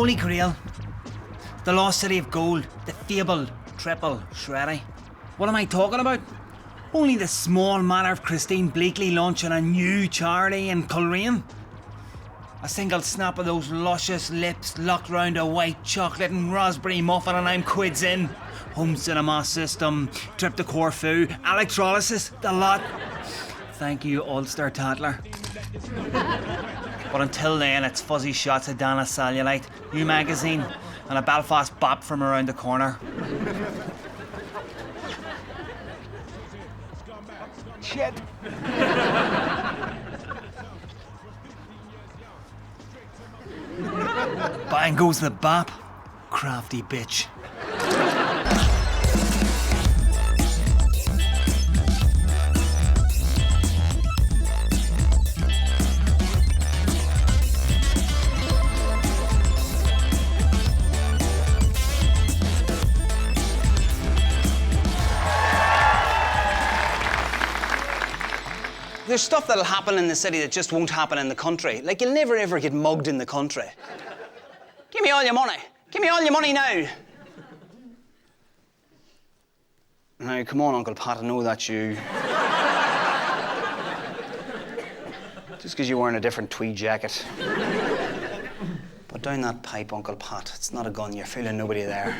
Holy Grail. The lost city of gold. The fabled triple shreddy. What am I talking about? Only the small matter of Christine Bleakley launching a new charity in Coleraine. A single snap of those luscious lips locked round a white chocolate and raspberry muffin and I'm quids in. Home cinema system, trip to Corfu, electrolysis, the lot. Thank you, Ulster Tatler. But until then, it's fuzzy shots of Dana Cellulite, new magazine, and a Belfast bop from around the corner. Shit. Bang goes the bop. Crafty bitch. There's stuff that'll happen in the city that just won't happen in the country. Like, you'll never ever get mugged in the country. Give me all your money. Give me all your money now. Now, come on, Uncle Pat, I know that's you. Just because you're wearing a different tweed jacket. But down that pipe, Uncle Pat, it's not a gun, you're fooling nobody there.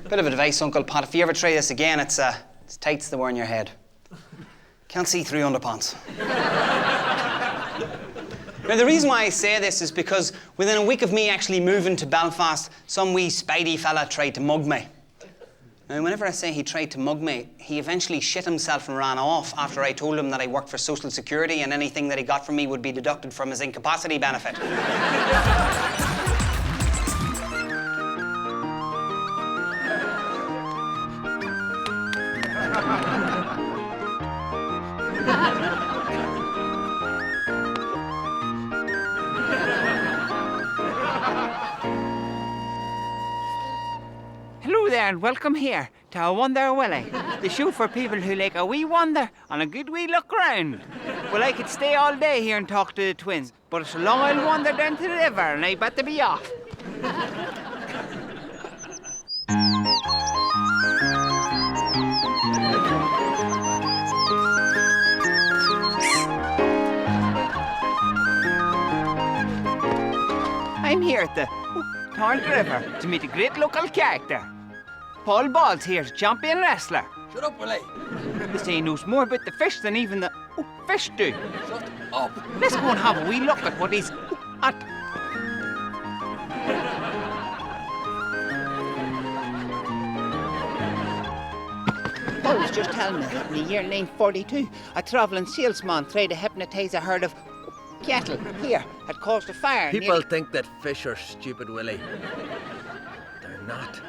Bit of advice, Uncle Pat, if you ever try this again, it's tights that were on your head. Can't see through underpants. Now, the reason why I say this is because within a week of me actually moving to Belfast, some wee spidey fella tried to mug me. Now, whenever I say he tried to mug me, he eventually shit himself and ran off after I told him that I worked for Social Security and anything that he got from me would be deducted from his incapacity benefit. Hello there and welcome here to A Wonder Willie, the show for people who like a wee wonder and a good wee look round. Well, I could stay all day here and talk to the twins, but it's a long I'll wander down to the river and I better be off. I'm here at the Torrent River to meet a great local character. Paul Ball's here, champion wrestler. Shut up, Willie. They say he knows more about the fish than even the fish do. Shut up. Let's go and have a wee look at what he's at. Paul was just telling me that in the year 1942, a travelling salesman tried to hypnotise a herd of cattle here had caused a fire. People think that fish are stupid, Willie. They're not.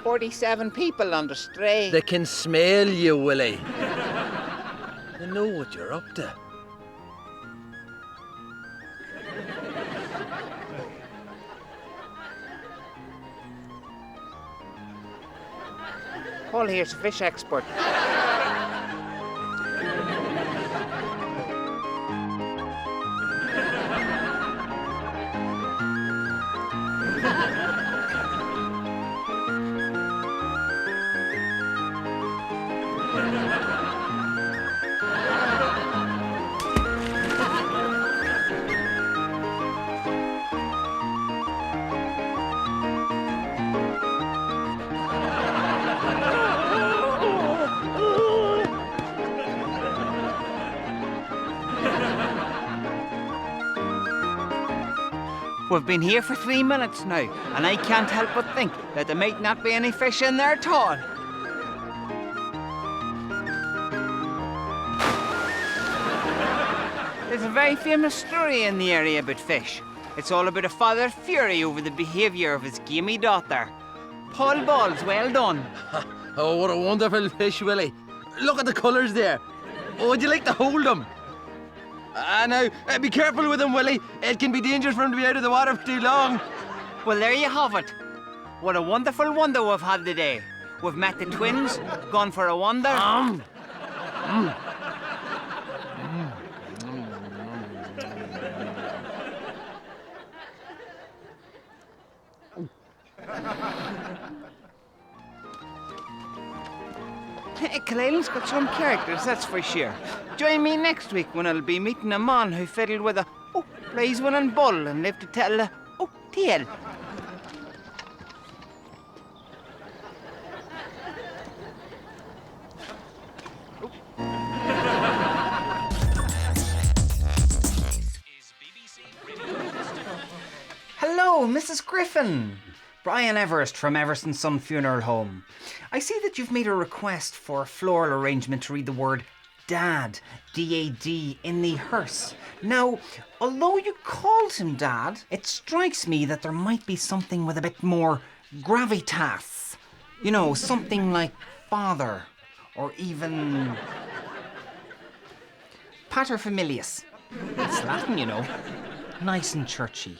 47 people on the stray. They can smell you, Willie. They know what you're up to. Paul here's a fish expert. We've been here for 3 minutes now, and I can't help but think that there might not be any fish in there at all. There's a very famous story in the area about fish. It's all about a father's fury over the behaviour of his gamey daughter. Paul Ball's well done. Oh, what a wonderful fish, Willie. Look at the colours there. Oh, would you like to hold them? Now, be careful with him, Willie. It can be dangerous for him to be out of the water for too long. Well, there you have it. What a wonderful wonder we've had today. We've met the twins, gone for a wander. Clayton's got some characters, that's for sure. Join me next week when I'll be meeting a man who fiddled with a prize winning bull and lived to tell the tale. Hello, Mrs. Griffin. Brian Everest from Everston Son Funeral Home. I see that you've made a request for a floral arrangement to read the word Dad, D-A-D, in the hearse. Now, although you called him Dad, it strikes me that there might be something with a bit more gravitas. You know, something like father, or even paterfamilias. It's Latin, you know. Nice and churchy.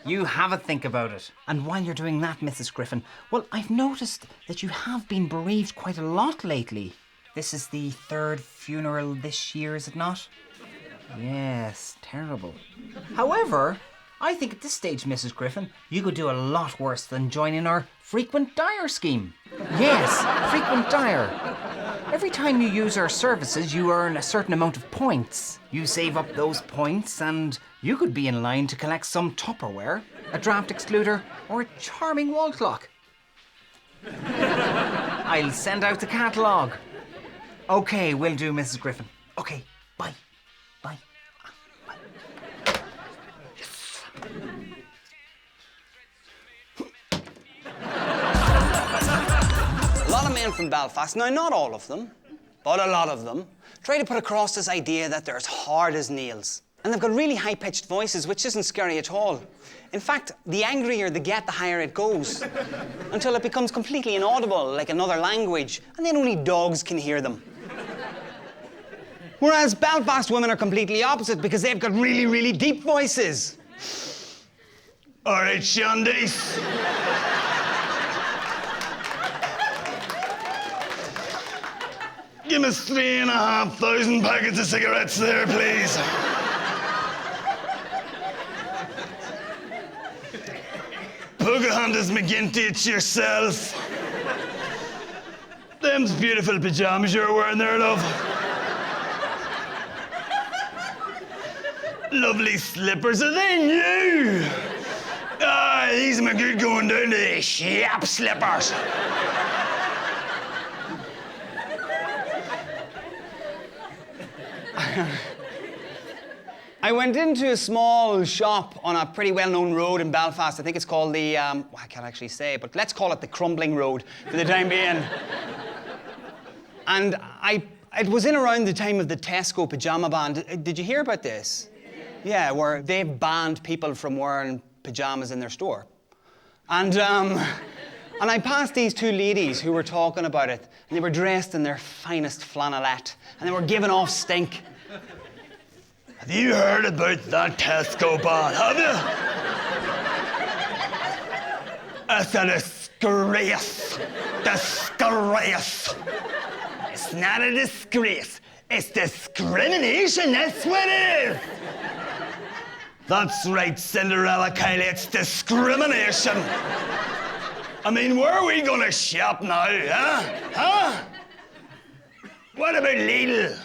You have a think about it. And while you're doing that, Mrs. Griffin, well, I've noticed that you have been bereaved quite a lot lately. This is the third funeral this year, is it not? Yes, terrible. However, I think at this stage, Mrs. Griffin, you could do a lot worse than joining our frequent dyer scheme. Yes, frequent dyer. Every time you use our services, you earn a certain amount of points. You save up those points and you could be in line to collect some Tupperware, a draft excluder, or a charming wall clock. I'll send out the catalogue. Okay, will do, Mrs. Griffin. Okay, bye. Bye. Bye. Yes. A lot of men from Belfast, now not all of them, but a lot of them, try to put across this idea that they're as hard as nails. And they've got really high-pitched voices, which isn't scary at all. In fact, the angrier they get, the higher it goes, until it becomes completely inaudible, like another language, and then only dogs can hear them. Whereas Belfast women are completely opposite because they've got really, really deep voices. All right, Shandies. Give us 3,500 packets of cigarettes there, please. Pocahontas McGinty, it's yourself. Them's beautiful pajamas you're wearing there, love. Lovely slippers, are they new? Ah, these are good going down to the shop slippers. I went into a small shop on a pretty well-known road in Belfast. I think it's called the, I can't actually say, but let's call it the Crumbling Road for the time being. And it was in around the time of the Tesco pyjama ban. Did you hear about this? Yeah, where they've banned people from wearing pyjamas in their store. And I passed these two ladies who were talking about it, and they were dressed in their finest flannelette, and they were giving off stink. Have you heard about that Tesco ban, have you? It's a disgrace. Disgrace. It's not a disgrace. It's discrimination, that's what it is. That's right, Cinderella Kylie, it's discrimination. I mean, where are we gonna shop now, huh? Huh? What about Lidl?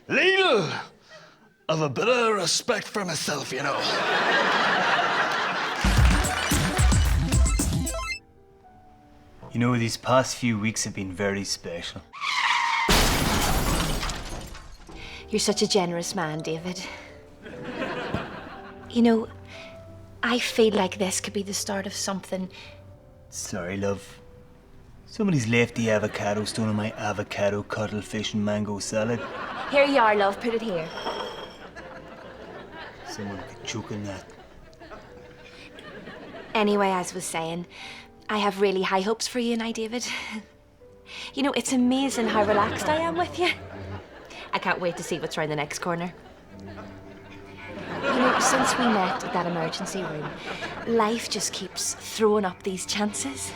Lidl! I've a bit of respect for myself, you know. You know, these past few weeks have been very special. You're such a generous man, David. You know, I feel like this could be the start of something. Sorry, love. Somebody's left the avocado stone on my avocado, cuttlefish and mango salad. Here you are, love. Put it here. Someone could choke on that. Anyway, as I was saying, I have really high hopes for you and I, David. You know, it's amazing how relaxed I am with you. I can't wait to see what's around the next corner. You know, since we met at that emergency room, life just keeps throwing up these chances.